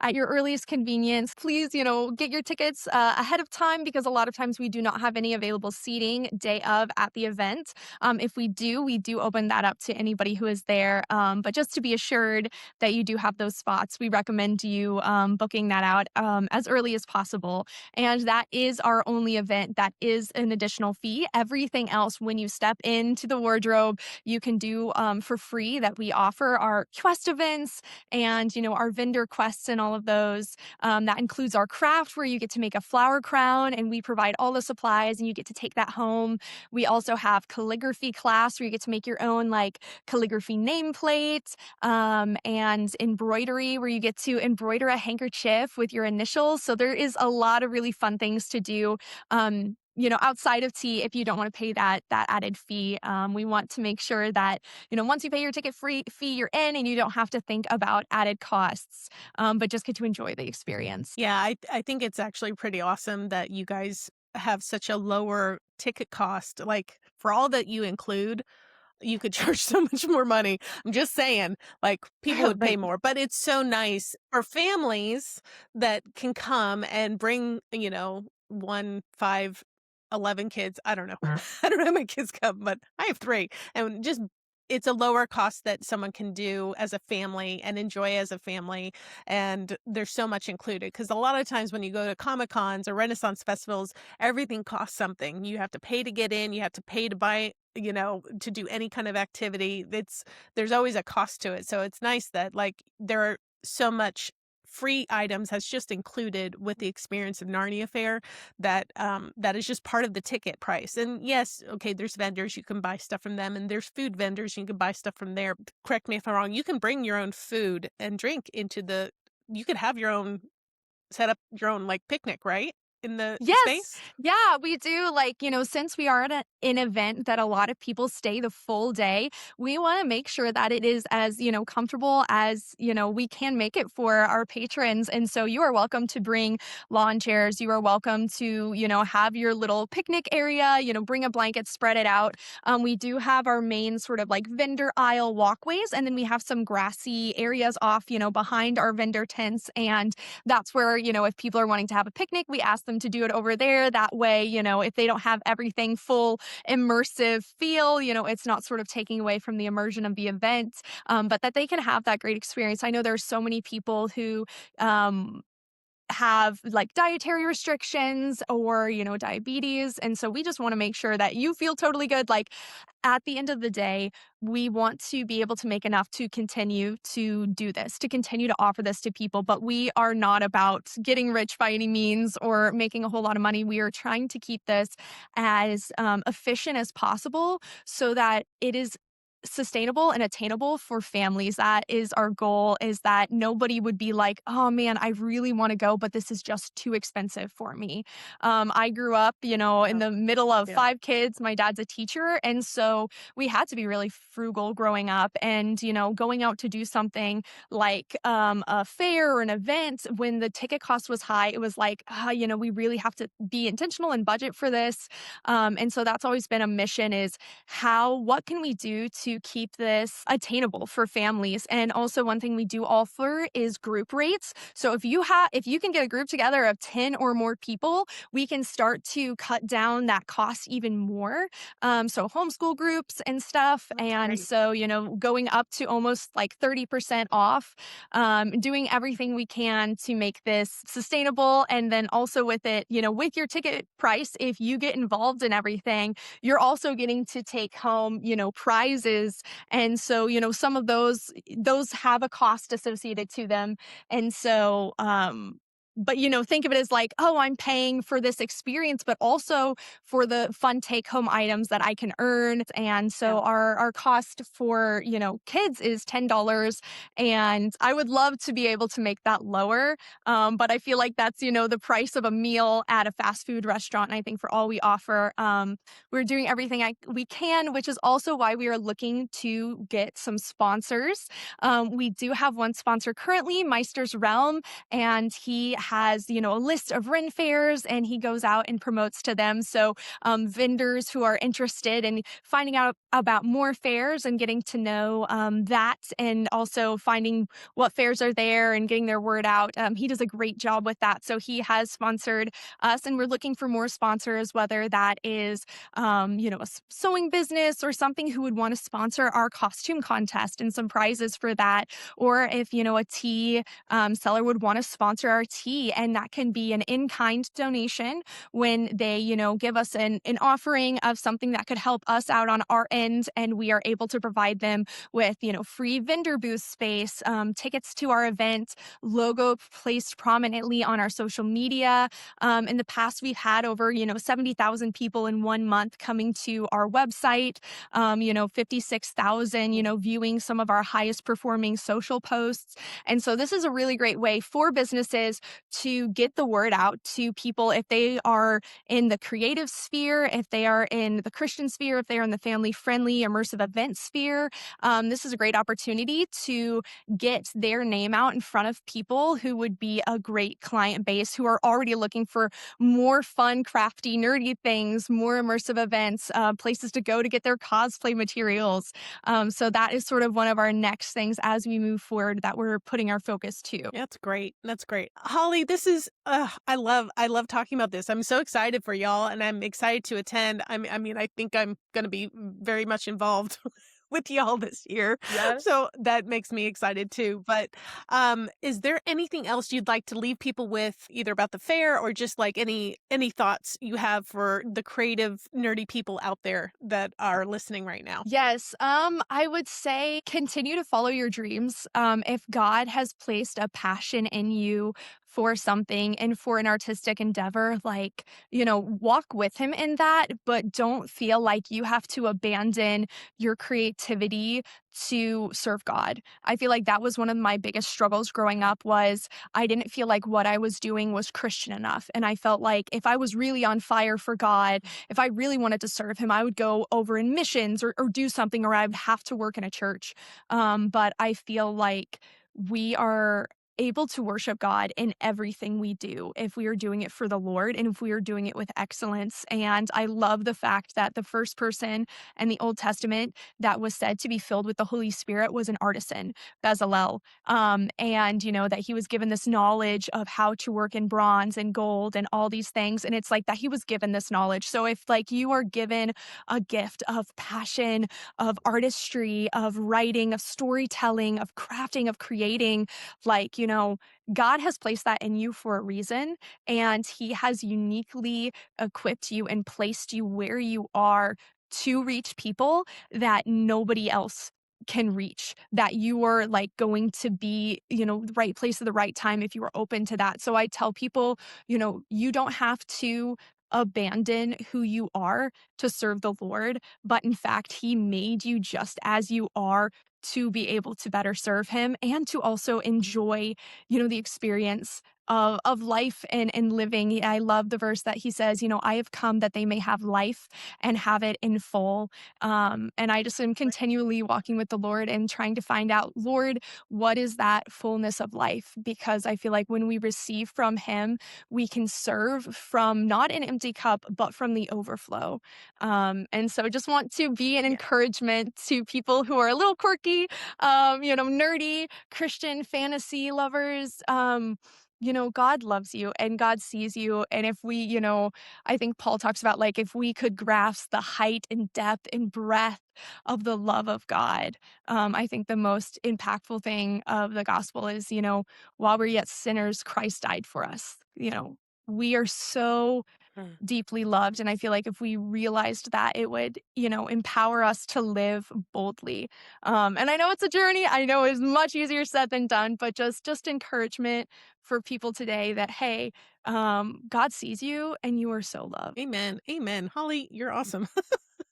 at your earliest convenience. Please, get your tickets ahead of time, because a lot of times we do not have any available seating day of at the event. If we do open that up to anybody who is there. But just to be assured that you do have those spots, we recommend you booking that out as early as possible. And that is our only event that is an additional fee. Everything else, when you step into the wardrobe, you can do for free, that we offer our quest events and, our vendor quests and all of those. That includes our craft, where you get to make a flower crown, and we provide all the supplies and you get to take that home. We also have calligraphy class, where you get to make your own like calligraphy nameplate, and embroidery, where you get to embroider a handkerchief with your initials. So there is a lot of really fun things to do. Outside of tea, if you don't want to pay that added fee. We want to make sure that, once you pay your ticket fee, you're in, and you don't have to think about added costs, but just get to enjoy the experience. Yeah, I think it's actually pretty awesome that you guys have such a lower ticket cost. Like, for all that you include, you could charge so much more money. I'm just saying, like, people would pay Right. more, but it's so nice for families that can come and bring, 1, 5, 11 kids. I don't know. I don't know how many kids come, but I have 3. And just it's a lower cost that someone can do as a family and enjoy as a family, and there's so much included. Because a lot of times when you go to Comic Cons or Renaissance festivals, everything costs something. You have to pay to get in, you have to pay to buy, to do any kind of activity. There's always a cost to it. So it's nice that, like, there are so much free items has just included with the experience of Narnia Fair, that is just part of the ticket price. And yes, okay, there's vendors, you can buy stuff from them, and there's food vendors, you can buy stuff from there. Correct me if I'm wrong, you can bring your own food and drink into you could have your own set up your own, like, picnic, right? In the Yes. space? Yeah, we do. Like, since we are at an event that a lot of people stay the full day, we want to make sure that it is as, comfortable as, we can make it for our patrons. And so you are welcome to bring lawn chairs. You are welcome to, have your little picnic area, bring a blanket, spread it out. We do have our main sort of like vendor aisle walkways, and then we have some grassy areas off, behind our vendor tents. And that's where, if people are wanting to have a picnic, we ask them to do it over there. That way, if they don't have everything full immersive feel, it's not sort of taking away from the immersion of the event, but that they can have that great experience. I know there's so many people who, have like dietary restrictions or, diabetes. And so we just want to make sure that you feel totally good. Like, at the end of the day, we want to be able to make enough to continue to do this, to continue to offer this to people. But we are not about getting rich by any means or making a whole lot of money. We are trying to keep this as efficient as possible, so that it is sustainable and attainable for families. That is our goal, is that nobody would be like, oh man, I really want to go, but this is just too expensive for me. I grew up, in Yeah. the middle of Yeah. 5 kids. My dad's a teacher. And so we had to be really frugal growing up. And, going out to do something like a fair or an event, when the ticket cost was high, it was like, we really have to be intentional and budget for this. And so that's always been a mission, is what can we do to keep this attainable for families. And also one thing we do offer is group rates. So if you can get a group together of 10 or more people, we can start to cut down that cost even more. So homeschool groups and stuff. That's And great. so, going up to almost like 30% off, doing everything we can to make this sustainable. And then also with it, with your ticket price, if you get involved in everything, you're also getting to take home, prizes. And so, some of those have a cost associated to them. And so, but think of it as like, oh, I'm paying for this experience, but also for the fun take home items that I can earn. And so Yeah. our cost for, kids is $10. And I would love to be able to make that lower. But I feel like that's, the price of a meal at a fast food restaurant. And I think for all we offer, we're doing everything we can, which is also why we are looking to get some sponsors. We do have one sponsor currently, Meister's Realm, and he has, a list of Ren fairs and he goes out and promotes to them. So vendors who are interested in finding out about more fairs and getting to know that, and also finding what fairs are there and getting their word out. He does a great job with that. So he has sponsored us, and we're looking for more sponsors, whether that is, a sewing business or something who would want to sponsor our costume contest and some prizes for that. Or if, a tea seller would want to sponsor our tea, and that can be an in-kind donation when they, give us an offering of something that could help us out on our end, and we are able to provide them with, free vendor booth space, tickets to our event, logo placed prominently on our social media. In the past, we've had over, 70,000 people in 1 month coming to our website, 56,000, viewing some of our highest performing social posts. And so this is a really great way for businesses to get the word out to people if they are in the creative sphere, if they are in the Christian sphere, if they are in the family friendly immersive event sphere. This is a great opportunity to get their name out in front of people who would be a great client base, who are already looking for more fun, crafty, nerdy things, more immersive events, places to go to get their cosplay materials. So that is sort of one of our next things as we move forward that we're putting our focus to. That's great. That's great. Holly, this is I love talking about this. I'm so excited for y'all and I'm excited to attend. I mean, I think I'm going to be very much involved with y'all this year. Yes. So that makes me excited too. But is there anything else you'd like to leave people with either about the fair or just like any thoughts you have for the creative nerdy people out there that are listening right now? Yes, I would say continue to follow your dreams. If God has placed a passion in you for something and for an artistic endeavor, like, walk with him in that, but don't feel like you have to abandon your creativity to serve God. I feel like that was one of my biggest struggles growing up was I didn't feel like what I was doing was Christian enough. And I felt like if I was really on fire for God, if I really wanted to serve him, I would go over in missions or do something, or I would have to work in a church. But I feel like we are able to worship God in everything we do if we are doing it for the Lord and if we are doing it with excellence. And I love the fact that the first person in the Old Testament that was said to be filled with the Holy Spirit was an artisan, Bezalel. And, that he was given this knowledge of how to work in bronze and gold and all these things. And it's like that he was given this knowledge. So if like you are given a gift of passion, of artistry, of writing, of storytelling, of crafting, of creating, like, God has placed that in you for a reason, and he has uniquely equipped you and placed you where you are to reach people that nobody else can reach, that you are like going to be, the right place at the right time if you are open to that. So I tell people, you don't have to abandon who you are to serve the Lord, but in fact, he made you just as you are to be able to better serve him and to also enjoy, the experience of life and living. I love the verse that he says, I have come that they may have life and have it in full. And I just am continually walking with the Lord and trying to find out, Lord, what is that fullness of life? Because I feel like when we receive from him, we can serve from not an empty cup, but from the overflow. And so just want to be an Yeah. encouragement to people who are a little quirky, nerdy, Christian fantasy lovers. God loves you and God sees you. And if we, I think Paul talks about like if we could grasp the height and depth and breadth of the love of God, I think the most impactful thing of the gospel is, while we're yet sinners, Christ died for us. We are so Mm. deeply loved. And I feel like if we realized that, it would, empower us to live boldly. And I know it's a journey. I know it's much easier said than done, but just encouragement for people today that, hey, God sees you and you are so loved. Amen. Amen. Holly, you're awesome.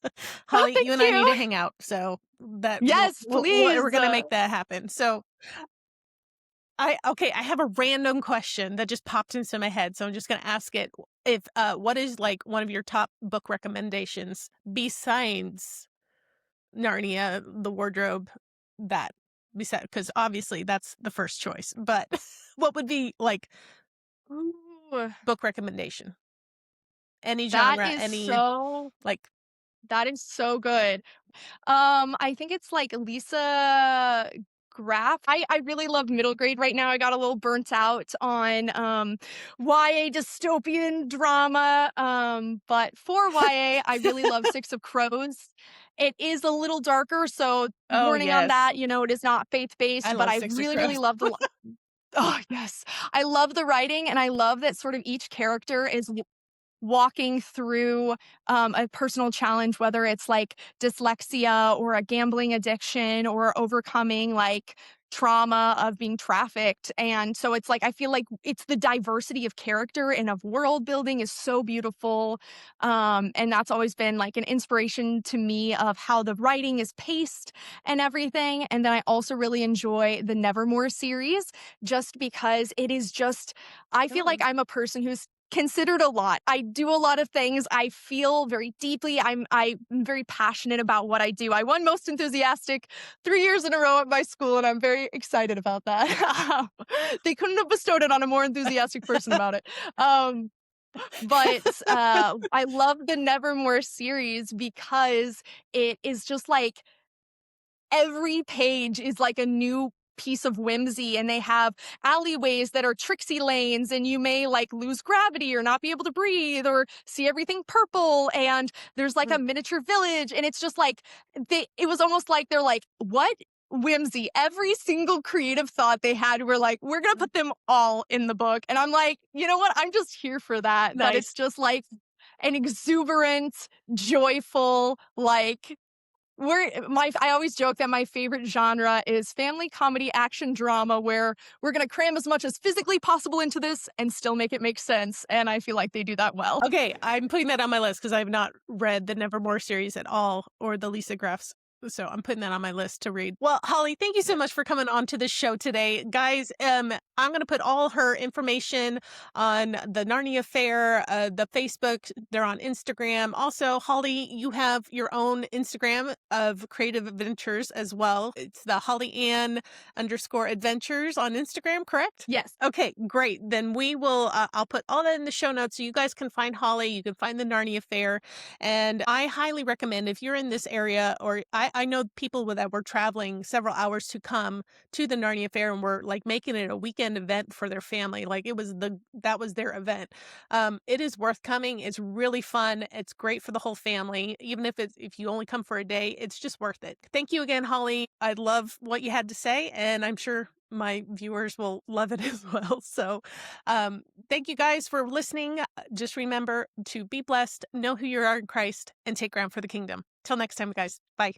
Oh, Holly, you thank and I need you. to hang out. So that Yes, we're please. going to make that happen. So I have a random question that just popped into my head, so I'm just gonna ask it. If what is like one of your top book recommendations besides Narnia, the wardrobe, that beside because obviously that's the first choice, but what would be like Ooh, book recommendation? Any that genre, is any so like that is so good. I think it's like Lisa Graff. I really love middle grade right now. I got a little burnt out on YA dystopian drama. But for YA, I really love Six of Crows. It is a little darker, so oh warning on yes, that, it is not I faith-based, but love I Six of really, really Crows. love the Oh, yes. I love the writing and I love that sort of each character is walking through a personal challenge, whether it's like dyslexia or a gambling addiction or overcoming like trauma of being trafficked. And so it's like, I feel like it's the diversity of character and of world building is so beautiful. And that's always been like an inspiration to me of how the writing is paced and everything. And then I also really enjoy the Nevermore series just because it is just, I feel like Oh, I'm a person who's considered a lot. I do a lot of things. I feel very deeply. I'm very passionate about what I do. I won most enthusiastic 3 years in a row at my school, and I'm very excited about that. They couldn't have bestowed it on a more enthusiastic person about it. Um, but I love the Nevermore series because it is just like every page is like a new piece of whimsy and they have alleyways that are tricksy lanes and you may like lose gravity or not be able to breathe or see everything purple and there's like a mm, miniature village and it's just like it was almost like they're like what whimsy every single creative thought they had were like we're gonna mm. put them all in the book and I'm like you know what I'm just here for that it's Nice. just like an exuberant joyful like I always joke that my favorite genre is family comedy action drama where we're gonna cram as much as physically possible into this and still make it make sense, and I feel like they do that well. Okay, I'm putting that on my list because I've not read the Nevermore series at all or the Lisa Graffs. So I'm putting that on my list to read. Well, Holly, thank you so much for coming on to the show today. Guys, I'm going to put all her information on the Narnia Fair, the Facebook, they're on Instagram. Also, Holly, you have your own Instagram of creative adventures as well. It's the Holly Ann underscore adventures on Instagram, correct? Yes. Okay, great. Then we will, I'll put all that in the show notes so you guys can find Holly. You can find the Narnia Fair. And I highly recommend if you're in this area, or I know people that were traveling several hours to come to the Narnia Fair and were like making it a weekend event for their family. Like that was their event. It is worth coming. It's really fun. It's great for the whole family. Even if you only come for a day, it's just worth it. Thank you again, Holly. I love what you had to say, and I'm sure my viewers will love it as well. So, thank you guys for listening. Just remember to be blessed, know who you are in Christ, and take ground for the kingdom. Till next time, guys. Bye.